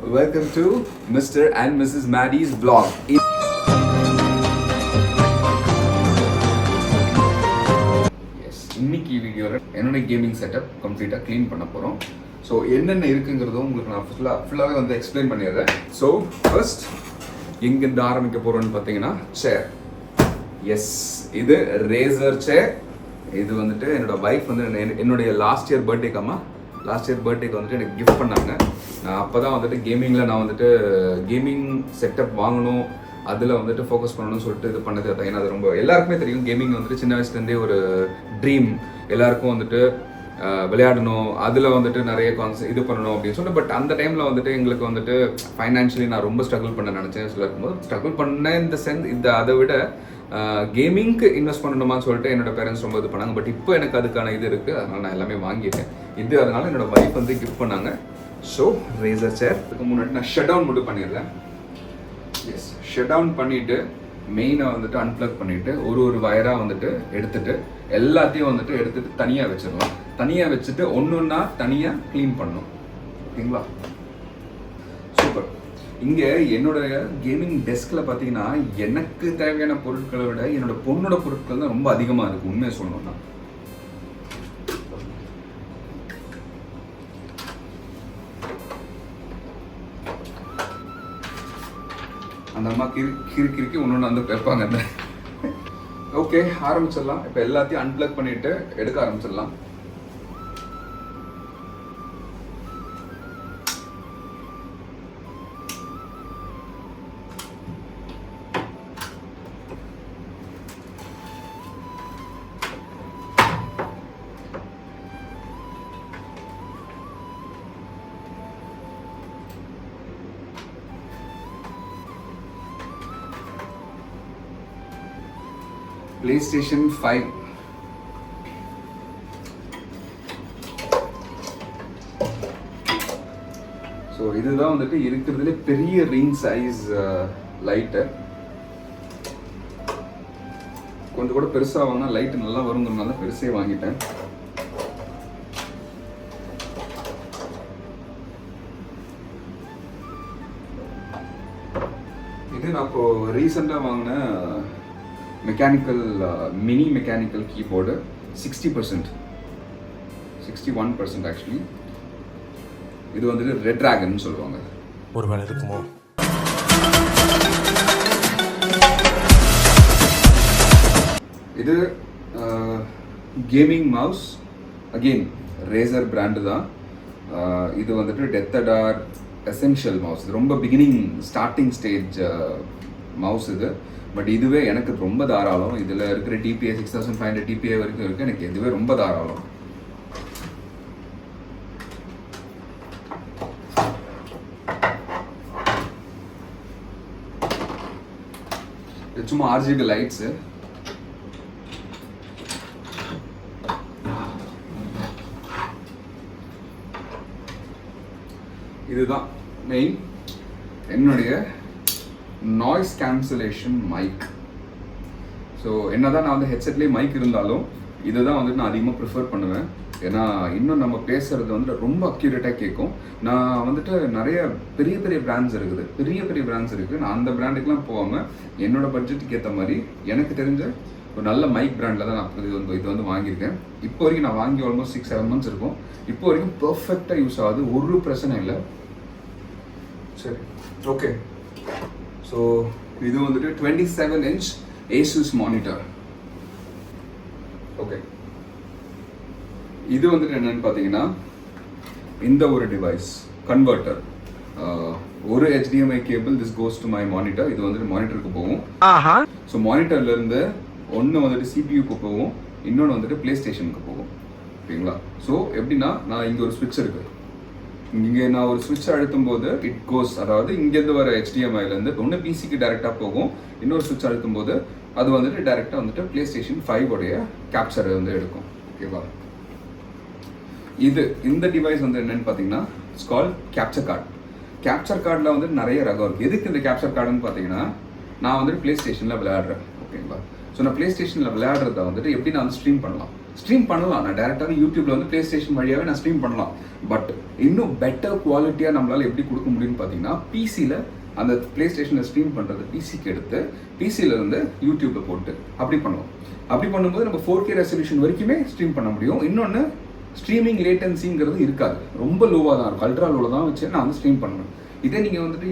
Welcome to Mr. and Mrs. Maddie's vlog. Yes, இன்னைக்கு வீடியோவில் என்னோட கேமிங் செட்டப் கம்ப்ளீட்டாக க்ளீன் பண்ண போகிறோம். ஸோ என்னென்ன இருக்குங்கிறதும் உங்களுக்கு நான் ஃபுல்லாகவே வந்து எக்ஸ்பிளைன் பண்ணிடுறேன். ஸோ ஃபர்ஸ்ட் எங்கேருந்து ஆரம்பிக்க போகிறோன்னு பார்த்தீங்கன்னா சேர். எஸ், இது ரேசர் சேர். இது வந்துட்டு என்னோட வைஃப் வந்து என்னுடைய லாஸ்ட் இயர் பர்த்டேக்கு வந்துட்டு எனக்கு கிஃப்ட் பண்ணாங்க. நான் அப்போ தான் வந்துட்டு கேமிங்கில் நான் வந்துட்டு கேமிங் செட்டப் வாங்கணும், அதில் வந்துட்டு ஃபோக்கஸ் பண்ணணும்னு சொல்லிட்டு இது பண்ணது. ஏன்னா அது ரொம்ப எல்லாருக்குமே தெரியும், கேமிங் வந்துட்டு சின்ன வயசுலேருந்தே ஒரு ட்ரீம். எல்லாருக்கும் வந்துட்டு விளையாடணும், அதில் வந்துட்டு நிறைய இது பண்ணணும் அப்படின்னு சொல்லிட்டு. பட் அந்த டைமில் வந்துட்டு எங்களுக்கு வந்துட்டு ஃபைனான்ஷியலி நான் ரொம்ப ஸ்ட்ரகிள் பண்ண நினச்சேன். சில இருக்கும்போது ஸ்ட்ரகிள் பண்ண இந்த சென்ஸ் அதை விட கேமிங்க்கு இன்வெஸ்ட் பண்ணணுமான்னு சொல்லிட்டு என்னோட பேரண்ட்ஸ் ரொம்ப இது பண்ணாங்க. பட் இப்போ எனக்கு அதுக்கான இது இருக்குது, அதனால் நான் எல்லாமே வாங்கிட்டேன். அதனால என்னோட வைஃப் வந்து கிஃப்ட் பண்ணாங்க. ஸோ ரேசர் சேர். இதுக்கு முன்னாடி நான் ஷட் டவுன் மட்டும் பண்ணிடுறேன். எஸ், ஷட் டவுன் பண்ணிவிட்டு மெயினை வந்துட்டு அன்பிளக் பண்ணிவிட்டு ஒரு வயராக வந்துட்டு எடுத்துகிட்டு எல்லாத்தையும் வந்துட்டு எடுத்துகிட்டு தனியாக வச்சிடலாம். தனியாக வச்சுட்டு ஒன்றா தனியாக க்ளீன் பண்ணணும். ஓகேங்களா? சூப்பர். இங்கே என்னோட கேமிங் டெஸ்கில் பார்த்தீங்கன்னா எனக்கு தேவையான பொருட்களை விட என்னோட பொண்ணோட பொருட்கள் தான் ரொம்ப அதிகமாக இருக்குது, உண்மையை சொல்லணும்னா. அந்த அம்மா கிறுக்கி ஒன்று வந்து வைப்பாங்க. ஓகே, ஆரம்பிச்சிடலாம். இப்போ எல்லாத்தையும் அன்பிளக் பண்ணிட்டு எடுக்க ஆரம்பிச்சிடலாம். PlayStation 5. ஸோ இதுதான் வந்துட்டு இருக்கிறதுல பெரிய ரிங் சைஸ் லைட்டு. கொஞ்சம் கூட பெருசாக வாங்கினா லைட்டு நல்லா வருங்கிறதுனால பெருசே வாங்கிட்டேன். இது நான் இப்போ ரீசெண்டாக வாங்கின mechanical mini mechanical keyboard. 60%, 61% actually. இது வந்துட்டு ரெட் டிராகன் சொல்லுவாங்க. ஒரு வேலை இருக்குமோ? இது gaming mouse. Again razor brand தான். இது வந்துட்டு டெத்தடார் எசென்ஷியல் மவுஸ். இது ரொம்ப பிகினிங் ஸ்டார்டிங் ஸ்டேஜ் மவுஸ் இது. பட் இதுவே எனக்கு ரொம்ப தாராளம். இதில் இருக்கிற டிபிஏ 6500 டிபிஏ வரைக்கும் இருக்குது. எனக்கு இதுவே ரொம்ப தாராளம். இது சும்மா ஆர்ஜிபி லைட்ஸு. இதுதான் மெயின் என்னுடைய நாய்ஸ் கேன்சலேஷன் மைக். ஸோ என்னதான் நான் வந்து ஹெட்செட்லேயே மைக் இருந்தாலும் இதுதான் வந்துட்டு நான் அதிகமாக ப்ரிஃபர் பண்ணுவேன். ஏன்னா இன்னும் நம்ம பேசுகிறது வந்துட்டு ரொம்ப அக்யூரேட்டாக கேட்கும். நான் வந்துட்டு நிறைய பெரிய பிராண்ட்ஸ் இருக்குது. நான் அந்த பிராண்டுக்கெலாம் போகாமல் என்னோட பட்ஜெட்டுக்கு ஏற்ற மாதிரி எனக்கு தெரிஞ்ச ஒரு நல்ல மைக் பிராண்டில் தான் நான் இது வந்து வாங்கியிருக்கேன். இப்போ வரைக்கும் நான் வாங்கி ஆல்மோஸ்ட் 6-7 months இருக்கும். இப்போ வரைக்கும் பர்ஃபெக்டாக யூஸ் ஆகுது, ஒரு பிரச்சனை இல்லை. சரி, ஓகே. ஸோ இது வந்துட்டு 27-inch Asus மானிட்டர். ஓகே, இது வந்துட்டு என்னன்னு பார்த்தீங்கன்னா இந்த ஒரு டிவைஸ் கன்வெர்ட்டர். ஒரு HDMI cable, this goes to my monitor. இது வந்துட்டு மானிட்டருக்கு போகும். ஸோ மானிட்டர்லேருந்து ஒன்று வந்துட்டு சிபியூக்கு போகும், இன்னொன்று வந்துட்டு பிளே ஸ்டேஷனுக்கு போகும். ஓகேங்களா? ஸோ எப்படின்னா நான் இங்கே ஒரு ஸ்விட்ச் இருக்குது. இங்கே நான் ஒரு ஸ்விட்ச் அழுத்தும் போது இட் கோஸ், அதாவது இங்கேருந்து வர HDMIலேருந்து ஒன்று பிசிக்கு டேரெக்டாக போகும். இன்னொரு ஸ்விட்ச் அழுத்தும் போது அது வந்துட்டு டேரெக்டாக வந்துட்டு PlayStation 5 உடைய கேப்சரை வந்து எடுக்கும். ஓகேவா? இந்த டிவைஸ் வந்து என்னன்னு பார்த்தீங்கன்னா it's call capture card. Capture கார்டில் வந்து நிறைய ரகம் இருக்குது. எதுக்கு இந்த கேப்சர் கார்டுன்னு பார்த்தீங்கன்னா, நான் வந்துட்டு PlayStationல விளையாடுறேன். ஓகேங்களா? ஸோ நான் PlayStationல விளையாடுறத வந்துட்டு எப்படி நான் வந்து ஸ்ட்ரீம் பண்ணலாம். ஸ்ட்ரீம் பண்ணலாம். நான் டேரெக்டாக யூடியூப்ல வந்து ப்ளே ஸ்டேஷன் வழியாகவே நான் ஸ்ட்ரீம் பண்ணலாம். பட் இன்னும் பெட்டர் குவாலிட்டியாக நம்மளால் எப்படி கொடுக்க முடியும்னு பார்த்தீங்கன்னா, பிசியில் அந்த ப்ளே ஸ்டேஷனில் ஸ்ட்ரீம் பண்ணுறது பிசிக்கு எடுத்து பிசியில் இருந்து யூடியூப்பில் போட்டு அப்படி பண்ணுவோம். அப்படி பண்ணும்போது நம்ம 4K ரெசல்யூஷன் வரைக்குமே ஸ்ட்ரீம் பண்ண முடியும். இன்னொன்று ஸ்ட்ரீமிங் லேட்டன்சிங்கிறது இருக்காது, ரொம்ப லோவாக தான் இருக்கும், அல்ட்ரா லோவில் தான் வச்சு நான் வந்து ஸ்ட்ரீம் பண்ணுவேன். இதே நீங்கள் வந்துட்டு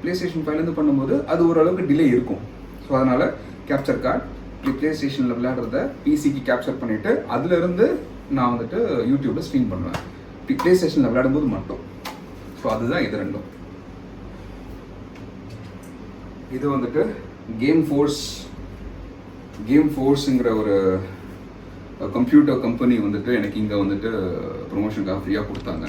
ப்ளே ஸ்டேஷன் ஃபைவ்லேருந்து பண்ணும்போது அது ஓரளவுக்கு டிலே இருக்கும். ஸோ அதனால் கேப்சர் கார்டு ப்ளே ஸ்டேஷனில் விளையாடுறத பிசிக்கு கேப்சர் பண்ணிவிட்டு அதுலேருந்து நான் வந்துட்டு யூடியூப்பில் ஸ்ட்ரீம் பண்ணுவேன், ப்ளே ஸ்டேஷனில் விளையாடும்போது மட்டும். ஸோ அதுதான் இது ரெண்டும். இது வந்துட்டு கேம் ஃபோர்ஸுங்கிற ஒரு கம்ப்யூட்டர் கம்பெனி வந்துட்டு எனக்கு இங்கே வந்துட்டு ப்ரொமோஷனுக்காக ஃப்ரீயாக கொடுத்தாங்க.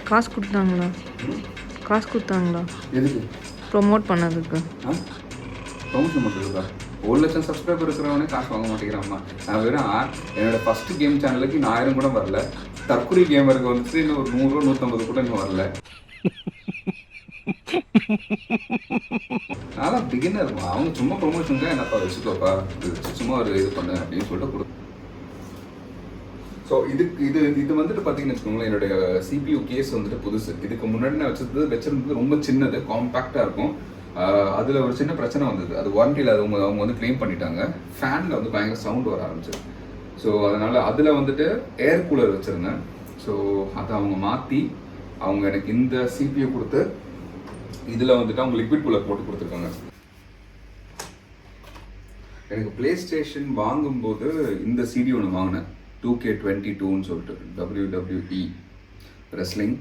காசு கொடுத்தாங்களா எதுக்கு? ப்ரொமோட் பண்ணதுக்கு. ப்ரொமோஷன் பண்ணுறதுக்கா? 1 லட்சம் சப்ஸ்கிரைபர் இருக்கிறவனே காசு வாங்க மாட்டேங்கிறாம்மா. நான் வெறும் என்னோட ஃபர்ஸ்ட் கேம் சேனலுக்கு இன்னும் 1000 கூட வரல. தற்கொலை கேமருக்கு வந்துட்டு இன்னும் ஒரு 100 150 கூட இன்னும் வரல. நான் பிகினர்மா. அவங்க சும்மா ப்ரொமோஷனுக்காக என்னப்பா வச்சுக்கோப்பா, சும்மா ஒரு இது பண்ணு அப்படின்னு சொல்லிட்டு கொடு. ஸோ இது வந்துட்டு பார்த்தீங்கன்னு வச்சுக்கோங்களேன், என்னுடைய CPU கேஸ் வந்துட்டு புதுசு. இதுக்கு முன்னாடி நான் வச்சிருந்தது ரொம்ப சின்னது, காம்பேக்டாக இருக்கும். அதில் ஒரு சின்ன பிரச்சனை வந்தது. அது வாரண்டியில் அவங்க வந்து கிளைம் பண்ணிட்டாங்க. ஃபேனில் வந்து பயங்கர சவுண்ட் வர ஆரம்பிச்சு. ஸோ அதனால் அதில் வந்துட்டு ஏர் கூலர் வச்சுருந்தேன். ஸோ அதை அவங்க மாற்றி அவங்க எனக்கு இந்த CPU கொடுத்து இதில் வந்துட்டு அவங்க லிக்விட் கூலர் போட்டு கொடுத்துருக்காங்க. எனக்கு ப்ளே ஸ்டேஷன் வாங்கும்போது இந்த சிடி ஒன்று வாங்கினேன், 2K22ன்னு சொல்லிட்டு, WWE ரெஸ்லிங்.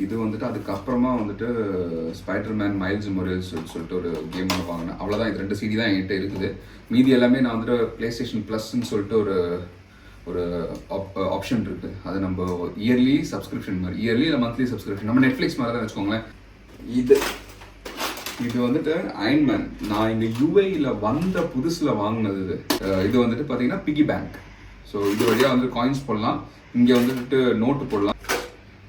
இது வந்துட்டு அதுக்கப்புறமா வந்துட்டு ஸ்பைடர்மேன் மைல்ஸ் மொரேல்ஸ் சொல்லிட்டு ஒரு கேம் ஒன்று வாங்கினேன். அவ்வளோதான். இது 2 சிடி தான் என்கிட்ட இருக்குது. மீதி எல்லாமே நான் வந்துட்டு ப்ளே ஸ்டேஷன் ப்ளஸ்ன்னு சொல்லிட்டு ஒரு ஆப்ஷன் இருக்குது. அது நம்ம இயர்லி சப்ஸ்கிரிப்ஷன் மாதிரி, இயர்லி இல்லை மந்த்லி சப்ஸ்கிரிப்ஷன், நம்ம நெட்ஃப்ளிக்ஸ் மாதிரி தான் வச்சுக்கோங்களேன். இது வந்துட்டு அயன்மேன் நான் இங்கே யூஏயில் வந்த புதுசில் வாங்கினது. இது வந்துட்டு பார்த்தீங்கன்னா பிகி பேங்க். ஸோ இது வழியாக வந்துட்டு காயின்ஸ் போடலாம், இங்கே வந்துட்டு நோட்டு போடலாம்.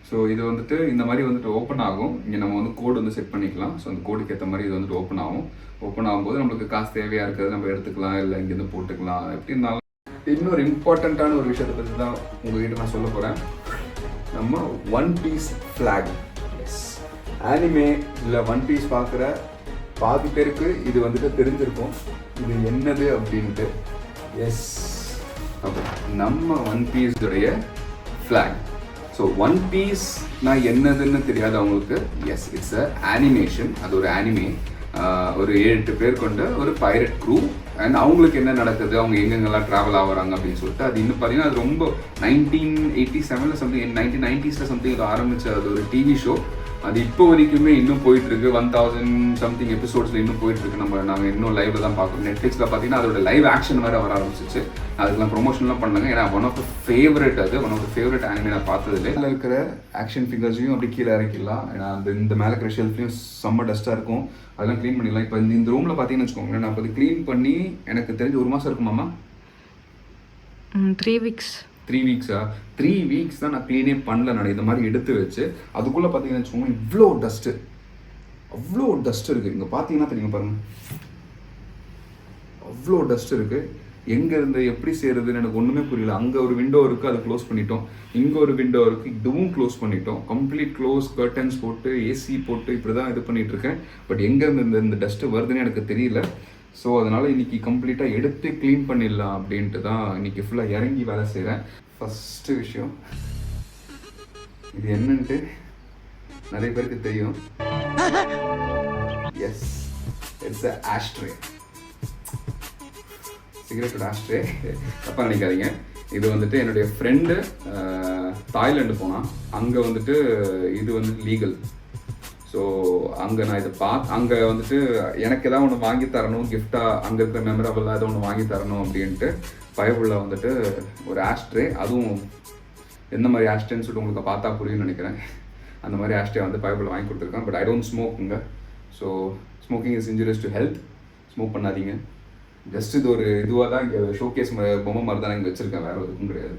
ஸோ இது வந்துட்டு இந்த மாதிரி வந்துட்டு ஓப்பன் ஆகும். இங்கே நம்ம வந்து கோடு வந்து செட் பண்ணிக்கலாம். ஸோ அந்த கோடுக்கு ஏற்ற மாதிரி இது வந்துட்டு ஓப்பன் ஆகும். ஓப்பன் ஆகும்போது நம்மளுக்கு காசு தேவையாக இருக்கிறது நம்ம எடுத்துக்கலாம், இல்லை இங்கேருந்து போட்டுக்கலாம். எப்படி இருந்தாலும் இன்னொரு இம்பார்ட்டண்ட்டான ஒரு விஷயத்தை பற்றி தான் உங்ககிட்ட நான் சொல்ல போகிறேன். நம்ம ஒன் பீஸ் ஃப்ளாக். ஆனிமே இல்லை ஒன் பீஸ் பார்க்குற பாதி பேருக்கு இது வந்துட்டு தெரிஞ்சிருக்கும் இது என்னது அப்படின்ட்டு. எஸ், நம்ம ஒன் பீஸுடைய ஃப்ளாக். ஸோ ஒன் பீஸ் நான் என்னதுன்னு தெரியாது அவங்களுக்கு. Yes, it's a animation. அது ஒரு அனிமே. ஒரு 7-8 பேர் கொண்ட ஒரு பைரட் க்ரூ. அண்ட் அவங்களுக்கு என்ன நடக்குது, அவங்க எங்கெங்கெல்லாம் ட்ராவல் ஆகுறாங்க அப்படின்னு சொல்லிட்டு. அது இன்னும் பார்த்தீங்கன்னா அது ரொம்ப 1987 சம்திங் 1990s சம்திங் அது ஆரம்பிச்ச அது ஒரு டிவி ஷோ. அது இப்போ வரைக்குமே இன்னும் போயிட்டுருக்கு. 1000 சம்திங் எபிசோட்ஸில் இன்னும் போயிட்டுருக்கு. நாங்கள் இன்னும் லைவ்ல தான் பார்க்குறோம். நெட்ஃப்ளிக்ஸில் பார்த்தீங்கன்னா அதோட லைவ் ஆக்ஷன் வேறு வர ஆரம்பிச்சிச்சு. அதுக்கெல்லாம் ப்ரொமோஷன்லாம் பண்ணாங்க. ஏன்னா one of the favourite anime நான் பார்த்ததுல. அதில் இருக்கிற ஆக்ஷன் ஃபிகர்ஸையும் அப்படி கீழே இறக்கிடலாம். ஏன்னா இந்த மேலே இருக்கிற ஷெல்ஃப்லையும் செம்ம டஸ்ட்டாக இருக்கும். அதெல்லாம் க்ளீன் பண்ணிடலாம். இப்போ இந்த ரூமில் பார்த்தீங்கன்னு வச்சுக்கோங்க, நான் இப்போ க்ளீன் பண்ணி எனக்கு தெரிஞ்சு 1 மாதம் இருக்குமாம்மா? 3 வீக்ஸ். 3 வீக்ஸா? 3 வீக்ஸ் தான் நான் க்ளீனே பண்ணல. நான் இந்த மாதிரி எடுத்து வச்சு அதுக்குள்ளே பார்த்தீங்கன்னு வச்சுக்கோங்க, அவ்வளோ டஸ்ட் இருக்குது. இங்கே பார்த்தீங்கன்னா தெரியும் பாருங்கள், அவ்வளோ டஸ்ட் இருக்குது. எங்கேருந்து எப்படி செய்கிறதுன்னு எனக்கு ஒன்றுமே புரியல. அங்கே ஒரு விண்டோ இருக்குது, அதை க்ளோஸ் பண்ணிட்டோம். இங்கே ஒரு விண்டோ இருக்குது, இதுவும் க்ளோஸ் பண்ணிட்டோம். கம்ப்ளீட் க்ளோஸ், கர்டன்ஸ் போட்டு ஏசி போட்டு இப்படி தான் இது பண்ணிகிட்ருக்கேன். பட் எங்கேருந்து இந்த டஸ்ட்டு வருதுன்னு எனக்கு தெரியல. ஸோ அதனால் இன்றைக்கி கம்ப்ளீட்டாக எடுத்து க்ளீன் பண்ணிடலாம் அப்படின்ட்டு தான் இன்றைக்கி ஃபுல்லாக இறங்கி வேலை செய்கிறேன். ஃபஸ்ட்டு விஷயம் இது என்னன்ட்டு நிறைய பேருக்கு தெரியும். Yes, it's a ashtray. சிகரெட்டோட ஆஷ்ட்ரே, தப்பாக நினைக்காதீங்க. இது வந்துட்டு என்னுடைய ஃப்ரெண்டு தாய்லாண்டு போனான். அங்கே வந்துட்டு இது வந்துட்டு லீகல். ஸோ அங்கே நான் இதை அங்கே வந்துட்டு எனக்கு எதாவது ஒன்று வாங்கி தரணும் கிஃப்டாக, அங்கே இருக்கிற மெமரபிளாக ஏதோ ஒன்று வாங்கி தரணும் அப்படின்ட்டு பயபுள்ள வந்துட்டு ஒரு ஆஷ்ட்ரே, அதுவும் எந்த மாதிரி ஆஷ்ட்ரேன்னு சொல்லிட்டு உங்களுக்கு பார்த்தா புரியும்னு நினைக்கிறேன். அந்த மாதிரி ஆஷ்ட்ரே வந்து பயபுள்ள வாங்கி கொடுத்துருக்கேன். பட் ஐ டோன்ட் ஸ்மோக்குங்க. So smoking is injurious to health. Smoke பண்ணாதீங்க. ஜஸ்ட் இது ஒரு இதுவாக தான் இங்கே ஷோகேஸ் பொம்மை மாதிரி தான் இங்கே வச்சுருக்கேன், வேறு எதுவும் கிடையாது.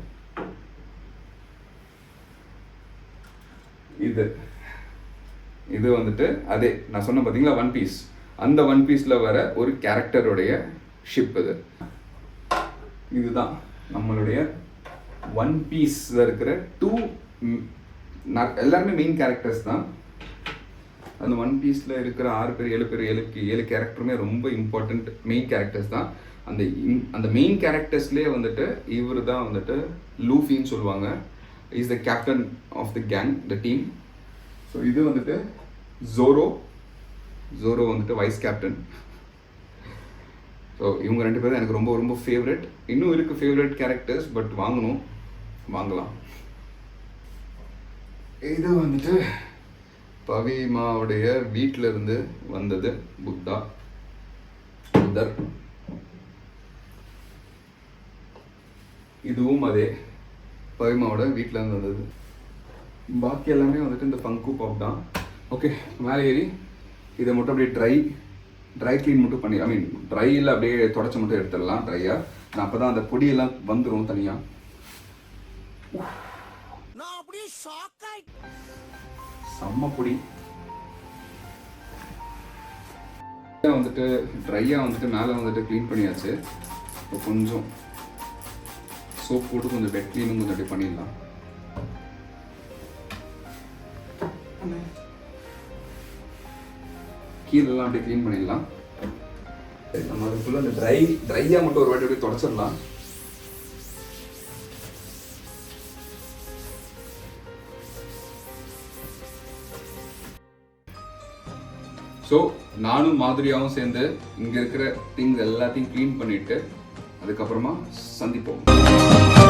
இது வந்துட்டு அதே நான் சொன்ன பார்த்தீங்களா ஒன் பீஸ், அந்த ஒன் பீஸில் வர ஒரு கேரக்டருடைய ஷிப் இதுதான் நம்மளுடைய ஒன் பீஸில் இருக்கிற எல்லாருமே மெயின் கேரக்டர்ஸ் தான். அந்த ஒன் பீஸில் இருக்கிற 6 பேர் 7 பேர் 7 கேரக்டருமே ரொம்ப இம்பார்ட்டண்ட் மெயின் கேரக்டர்ஸ் தான். அந்த மெயின் கேரக்டர்ஸ்லேயே வந்துட்டு இவர் தான் வந்துட்டு லூஃபின்னு சொல்லுவாங்க. Is the captain of the gang, the team. So இது வந்துட்டு ஜோரோ வந்துட்டு வைஸ் கேப்டன். ஸோ இவங்க 2 பேரும் எனக்கு ரொம்ப ரொம்ப ஃபேவரட். இன்னும் இருக்குது ஃபேவரட் கேரக்டர்ஸ், பட் வாங்கலாம். இது வந்துட்டு பவிமாவுடைய வீட்டில் இருந்து வந்தது புத்தர். இதுவும் அதே பவிமாவோட வீட்டில் இருந்து வந்தது. பாக்கி எல்லாமே வந்துட்டு இந்த ஃபங்கு பாப் தான். ஓகே, மேலே ஏறி இதை மட்டும் அப்படியே ட்ரை க்ளீன் மட்டும் பண்ணி, ட்ரையில் அப்படியே தொடச்சி மட்டும் எடுத்துடலாம் ட்ரையாக. நான் அப்போ தான் அந்த பொடியெல்லாம் வந்துடும் தனியாக. செம்ம பொடி வந்துட்டு ட்ரையாக வந்துட்டு மேலே வந்துட்டு க்ளீன் பண்ணியாச்சு. இப்போ கொஞ்சம் சோப் போட்டு கொஞ்சம் பெட் க்ளீனும் கொஞ்சம் அப்படி பண்ணிடலாம். கீழெல்லாம் அப்படியே க்ளீன் பண்ணிடலாம். நம்ம அதுக்குள்ள அந்த ட்ரையாக மட்டும் ஒரு வாட்டி அப்படியே தொடச்சிடலாம். ஸோ நானும் மாதிரியாகவும் சேர்ந்து இங்கே இருக்கிற திங்ஸ் எல்லாத்தையும் க்ளீன் பண்ணிவிட்டு அதுக்கப்புறமா சந்திப்போம்.